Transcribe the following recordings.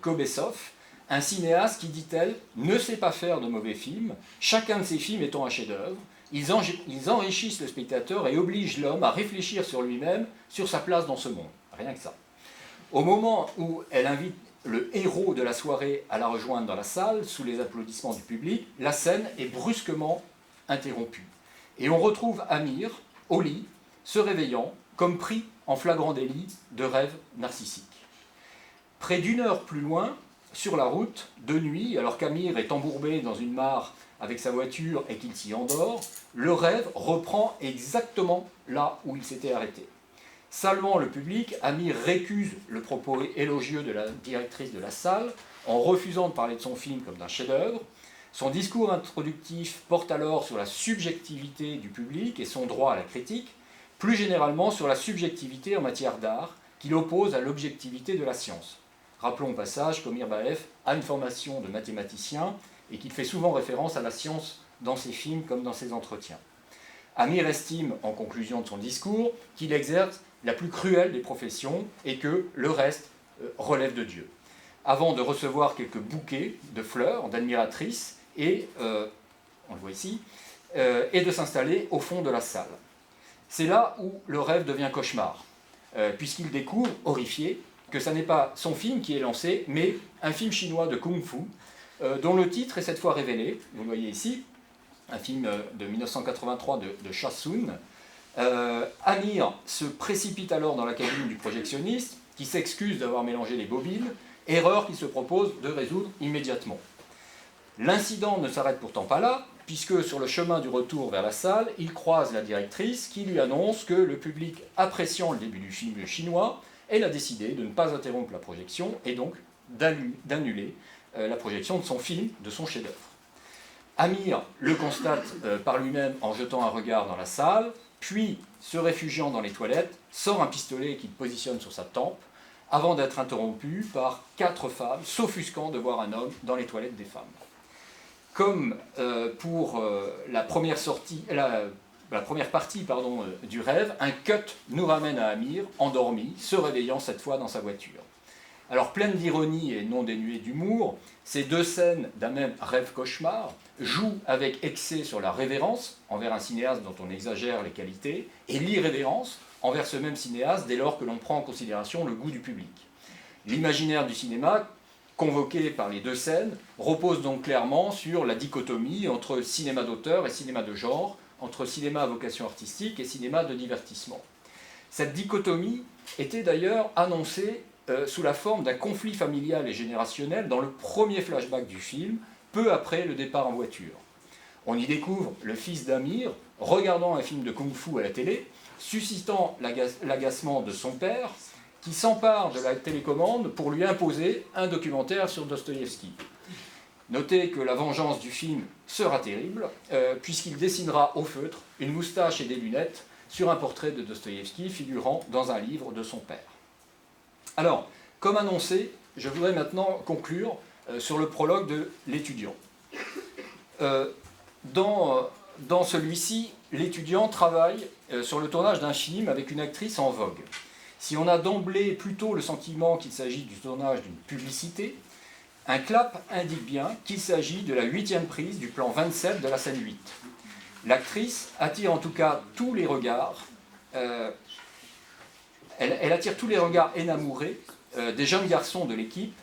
Kobesov, un cinéaste qui, dit-elle, ne sait pas faire de mauvais films, chacun de ses films étant un chef-d'œuvre. Ils enrichissent le spectateur et obligent l'homme à réfléchir sur lui-même, sur sa place dans ce monde. Rien que ça. Au moment où elle invite le héros de la soirée à la rejoindre dans la salle, sous les applaudissements du public, la scène est brusquement interrompue. Et on retrouve Amir, au lit, se réveillant, comme pris en flagrant délit de rêve narcissique. Près d'une heure plus loin, sur la route, de nuit, alors qu'Amir est embourbé dans une mare avec sa voiture et qu'il s'y endort, le rêve reprend exactement là où il s'était arrêté. Saluant le public, Amir récuse le propos élogieux de la directrice de la salle en refusant de parler de son film comme d'un chef-d'œuvre. Son discours introductif porte alors sur la subjectivité du public et son droit à la critique, plus généralement sur la subjectivité en matière d'art, qu'il oppose à l'objectivité de la science. Rappelons au passage qu'Omir Baef a une formation de mathématicien et qu'il fait souvent référence à la science dans ses films comme dans ses entretiens. Amir estime, en conclusion de son discours, qu'il exerce la plus cruelle des professions et que le reste relève de Dieu. Avant de recevoir quelques bouquets de fleurs, d'admiratrices, et, on le voit ici, et de s'installer au fond de la salle. C'est là où le rêve devient cauchemar, puisqu'il découvre, horrifié, que ce n'est pas son film qui est lancé, mais un film chinois de kung-fu, dont le titre est cette fois révélé, vous le voyez ici, un film de 1983 de Cha Soon. Amir se précipite alors dans la cabine du projectionniste, qui s'excuse d'avoir mélangé les bobines, erreur qu'il se propose de résoudre immédiatement. L'incident ne s'arrête pourtant pas là, puisque sur le chemin du retour vers la salle, il croise la directrice qui lui annonce que le public appréciant le début du film chinois, elle a décidé de ne pas interrompre la projection et donc d'annuler la projection de son film, de son chef-d'œuvre. Amir le constate par lui-même en jetant un regard dans la salle, puis, se réfugiant dans les toilettes, sort un pistolet qu'il positionne sur sa tempe, avant d'être interrompu par 4 femmes s'offusquant de voir un homme dans les toilettes des femmes. Comme pour la première partie du rêve, un cut nous ramène à Amir, endormi, se réveillant cette fois dans sa voiture. Alors, pleine d'ironie et non dénuée d'humour, ces deux scènes d'un même rêve-cauchemar jouent avec excès sur la révérence envers un cinéaste dont on exagère les qualités, et l'irrévérence envers ce même cinéaste dès lors que l'on prend en considération le goût du public. L'imaginaire du cinéma, convoqué par les deux scènes, repose donc clairement sur la dichotomie entre cinéma d'auteur et cinéma de genre, entre cinéma à vocation artistique et cinéma de divertissement. Cette dichotomie était d'ailleurs annoncée sous la forme d'un conflit familial et générationnel dans le premier flashback du film, peu après le départ en voiture. On y découvre le fils d'Amir regardant un film de kung-fu à la télé, suscitant l'agacement de son père, qui s'empare de la télécommande pour lui imposer un documentaire sur Dostoïevski. Notez que la vengeance du film sera terrible, puisqu'il dessinera au feutre une moustache et des lunettes sur un portrait de Dostoïevski figurant dans un livre de son père. Alors, comme annoncé, je voudrais maintenant conclure sur le prologue de l'étudiant. Dans celui-ci, l'étudiant travaille sur le tournage d'un film avec une actrice en vogue. Si on a d'emblée plutôt le sentiment qu'il s'agit du tournage d'une publicité, un clap indique bien qu'il s'agit de la 8e prise du plan 27 de la scène 8. L'actrice attire en tout cas tous les regards, elle attire tous les regards énamourés des jeunes garçons de l'équipe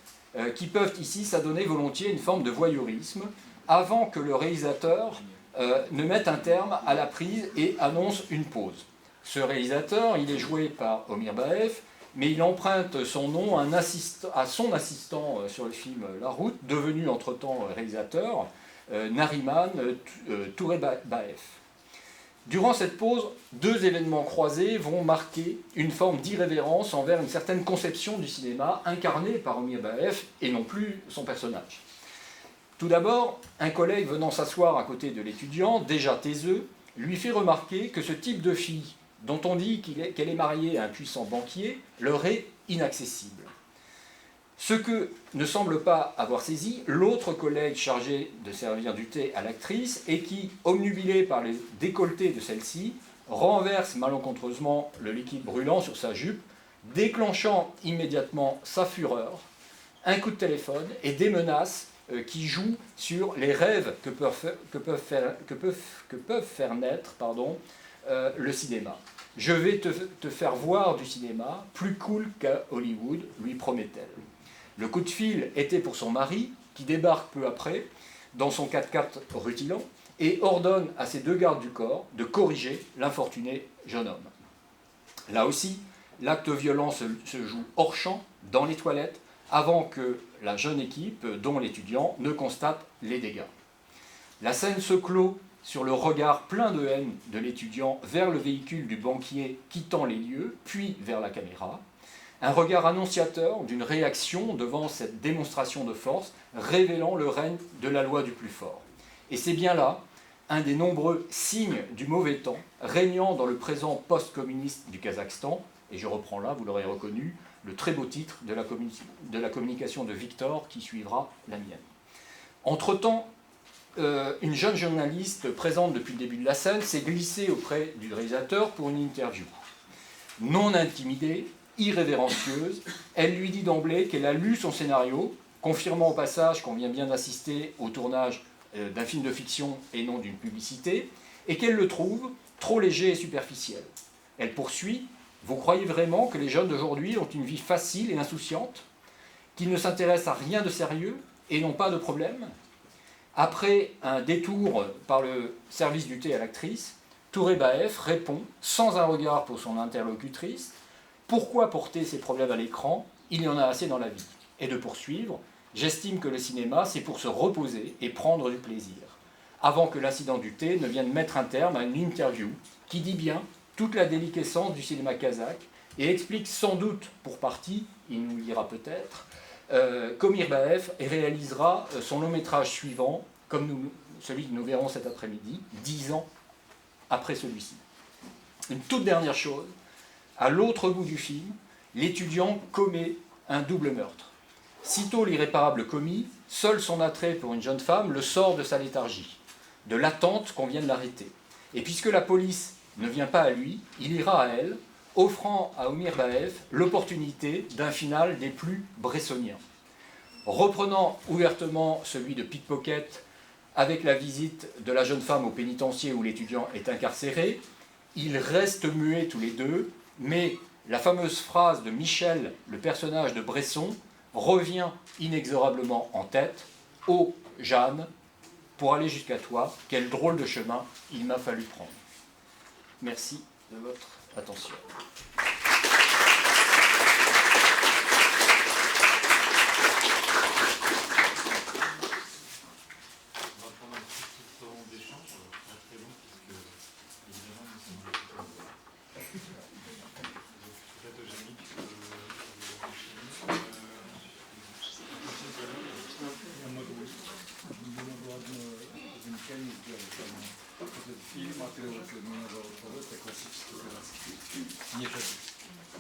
qui peuvent ici s'adonner volontiers une forme de voyeurisme avant que le réalisateur ne mette un terme à la prise et annonce une pause. Ce réalisateur, il est joué par Omir Baef, mais il emprunte son nom à son assistant sur le film La Route, devenu entre-temps réalisateur, Nariman Touré-Baef. Durant cette pause, 2 événements croisés vont marquer une forme d'irrévérence envers une certaine conception du cinéma incarnée par Omir Baef et non plus son personnage. Tout d'abord, un collègue venant s'asseoir à côté de l'étudiant, déjà taiseux, lui fait remarquer que ce type de fille, dont on dit qu'elle est mariée à un puissant banquier, leur est inaccessible. Ce que ne semble pas avoir saisi l'autre collègue chargé de servir du thé à l'actrice et qui, obnubilé par les décolletés de celle-ci, renverse malencontreusement le liquide brûlant sur sa jupe, déclenchant immédiatement sa fureur, un coup de téléphone et des menaces qui jouent sur les rêves que peuvent faire naître le cinéma. Je vais te faire voir du cinéma plus cool qu'à Hollywood, lui promet-elle. Le coup de fil était pour son mari, qui débarque peu après, dans son 4x4 rutilant, et ordonne à ses 2 gardes du corps de corriger l'infortuné jeune homme. Là aussi, l'acte violent se joue hors champ, dans les toilettes, avant que la jeune équipe, dont l'étudiant, ne constate les dégâts. La scène se clôt sur le regard plein de haine de l'étudiant vers le véhicule du banquier quittant les lieux, puis vers la caméra. Un regard annonciateur d'une réaction devant cette démonstration de force, révélant le règne de la loi du plus fort. Et c'est bien là un des nombreux signes du mauvais temps régnant dans le présent post-communiste du Kazakhstan, et je reprends là, vous l'aurez reconnu, le très beau titre de la communication de Victor qui suivra la mienne. Entre-temps, une jeune journaliste présente depuis le début de la scène s'est glissée auprès du réalisateur pour une interview. Non intimidée, irrévérencieuse, elle lui dit d'emblée qu'elle a lu son scénario, confirmant au passage qu'on vient bien d'assister au tournage d'un film de fiction et non d'une publicité, et qu'elle le trouve trop léger et superficiel. Elle poursuit « Vous croyez vraiment que les jeunes d'aujourd'hui ont une vie facile et insouciante, qu'ils ne s'intéressent à rien de sérieux et n'ont pas de problème ?» Après un détour par le service du thé à l'actrice, Tourebaev répond, sans un regard pour son interlocutrice, « Pourquoi porter ces problèmes à l'écran? Il y en a assez dans la vie. » Et de poursuivre, « J'estime que le cinéma, c'est pour se reposer et prendre du plaisir. » Avant que l'incident du thé ne vienne mettre un terme à une interview qui dit bien toute la déliquescence du cinéma kazakh et explique sans doute, pour partie, il nous le dira peut-être, qu'Omirbaev réalisera son long métrage suivant, comme celui que nous verrons cet après-midi, 10 ans après celui-ci. Une toute dernière chose, à l'autre bout du film, l'étudiant commet un double meurtre. Sitôt l'irréparable commis, seul son attrait pour une jeune femme le sort de sa léthargie, de l'attente qu'on vienne l'arrêter. Et puisque la police ne vient pas à lui, il ira à elle, offrant à Omirbaev l'opportunité d'un final des plus bressoniens. Reprenant ouvertement celui de Pickpocket avec la visite de la jeune femme au pénitencier où l'étudiant est incarcéré, ils restent muets tous les deux, mais la fameuse phrase de Michel, le personnage de Bresson, revient inexorablement en tête. « Oh, Jeanne, pour aller jusqu'à toi, quel drôle de chemin il m'a fallu prendre. » Merci de votre attention.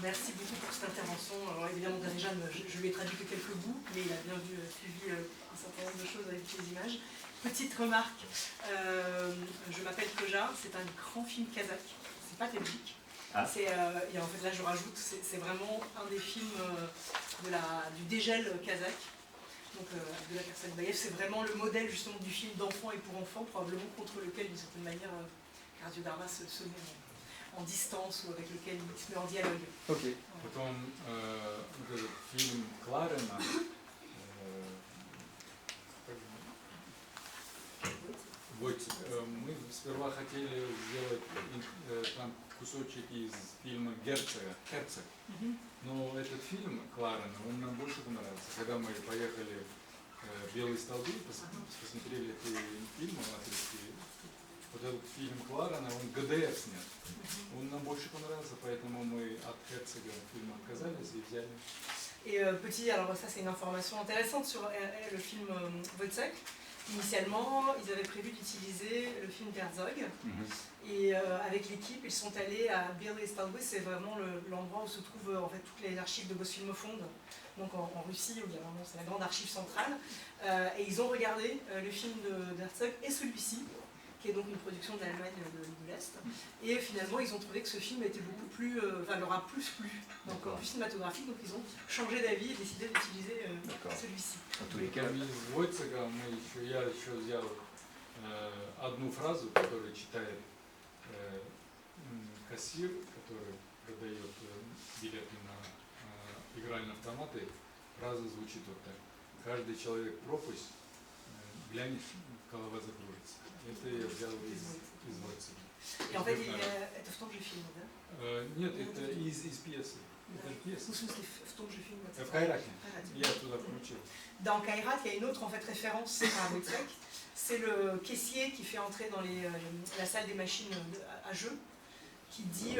Merci beaucoup pour cette intervention. Alors évidemment, déjà, je lui ai traduit que quelques bouts, mais il a bien suivi un certain nombre de choses avec les images. Petite remarque, je m'appelle Koja, c'est un grand film kazakh, c'est pas tadjik. Ah. Et en fait, là, je rajoute, c'est vraiment un des films du dégel kazakh, donc de la personne Bayev. C'est vraiment le modèle justement du film d'enfant et pour enfants, probablement contre lequel, d'une certaine manière, Kardiodarma se met en distance ou avec lequel il se met en dialogue. Okay. Потом этот фильм Кларена, мы сперва хотели сделать там кусочек из фильма Герцога, но этот фильм Кларена, он нам больше понравился. Когда мы поехали в Белые столбы, посмотрели этот фильм латвийский, вот этот фильм Кларена, он ГДР снят. Он нам больше понравился, поэтому мы от Герцога фильма отказались и взяли. Et alors ça c'est une information intéressante sur le film Wojciech. Initialement, ils avaient prévu d'utiliser le film d'Herzog. Et avec l'équipe, ils sont allés à Bielefeld Stalby, c'est vraiment l'endroit où se trouvent en fait toutes les archives de Gosfilmofond, donc en Russie, où il y a vraiment, c'est la grande archive centrale. Et ils ont regardé le film d'Herzog et celui-ci, qui est donc une production de l'Allemagne de l'Est. Et finalement, ils ont trouvé que ce film était beaucoup plus, leur a plus plu, donc plus cinématographique, donc ils ont changé d'avis et décidé d'utiliser ce celui-ci. Dans tous les cas, Из Войцека я еще взял одну фразу, которую читает кассир, который продает билеты на игральные автоматы. Фраза звучит вот так. Каждый человек пропасть, глянешь, голова закружится. Это я взял из Войцека. Et en fait, это в том же фильме, да? Нет, это из пьесы. Это же Ну, пьеса. в смысле, в том же фильме. В Кайрате. Кайрате. Я туда включил. Dans Kairat, il y a une autre en fait, référence à Wojciech. C'est le caissier qui fait entrer dans la salle des machines à jeu, qui dit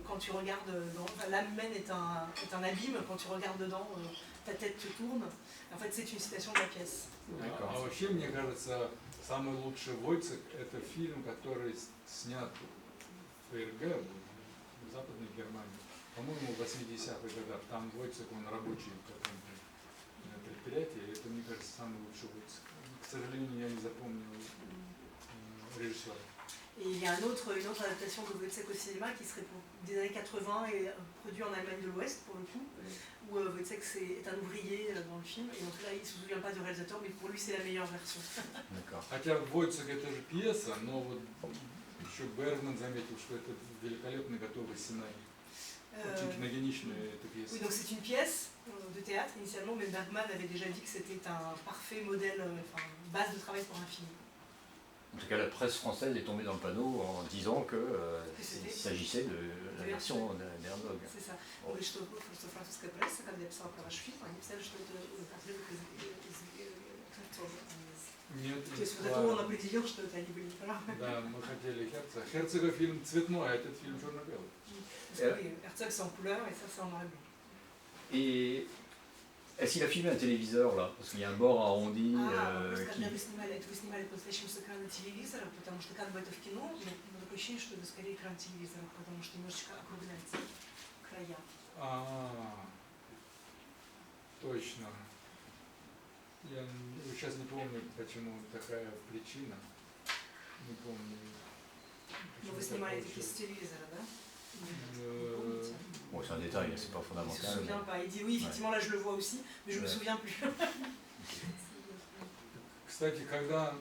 quand tu regardes dedans, l'âme humaine est un abîme, quand tu regardes dedans, ta tête te tourne. En fait, c'est une citation de la pièce. А вообще, мне кажется, самый лучший Войцек — это фильм, который снят в ФРГ, в Западной Германии. По-моему, в 80-х годах. Там Войцек, он рабочий в каком-то предприятии. Это, мне кажется, самый лучший Войцек. К сожалению, я не запомнил режиссера. Et il y a une autre adaptation de Wojciech au cinéma qui serait des années 80 et produit en Allemagne de l'Ouest pour le coup, où Wojciech est un ouvrier dans le film, et donc là il ne se souvient pas du réalisateur, mais pour lui c'est la meilleure version. d'accord. Хотя Войцек — это же пьеса, но вот еще Бергман заметил, что это великолепный готовый сценарий. Очень киногеничная эта пьеса. Oui, donc c'est une pièce de théâtre initialement, mais Bergman avait déjà dit que c'était un parfait modèle, enfin base de travail pour un film. En tout cas, la presse française est tombée dans le panneau en disant qu'il s'agissait de la version d'Herzog. C'est ça. Oui, что французская пресса, когда я писала про ваш фильм, они писали, что это отрывок из Херцога. Нет, То есть вот это он определил, что это они были неправы. Да, мы хотели Херцога. Херцога фильм цветной, а этот фильм черно-белый. Oui, Herzog c'est en couleur et ça c'est en noir et blanc. Et est-ce qu'il a filmé un téléviseur là? Parce qu'il y a un bord arrondi qui... Когда вы снимали по-настоящему с экрана телевизора, потому что как бы это в кино, но такое ощущение, что это скорее экран телевизора, потому что немножечко округляется края. Точно. Я сейчас не помню, почему такая причина. Не помню. Но вы снимали такие с телевизора, да? Bon, c'est un détail, c'est pas Il se fondamental. souvient pas. Il dit oui, effectivement, là je le vois aussi, mais je me souviens plus. Кстати, когда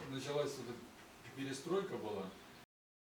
началась вот эта перестройка была,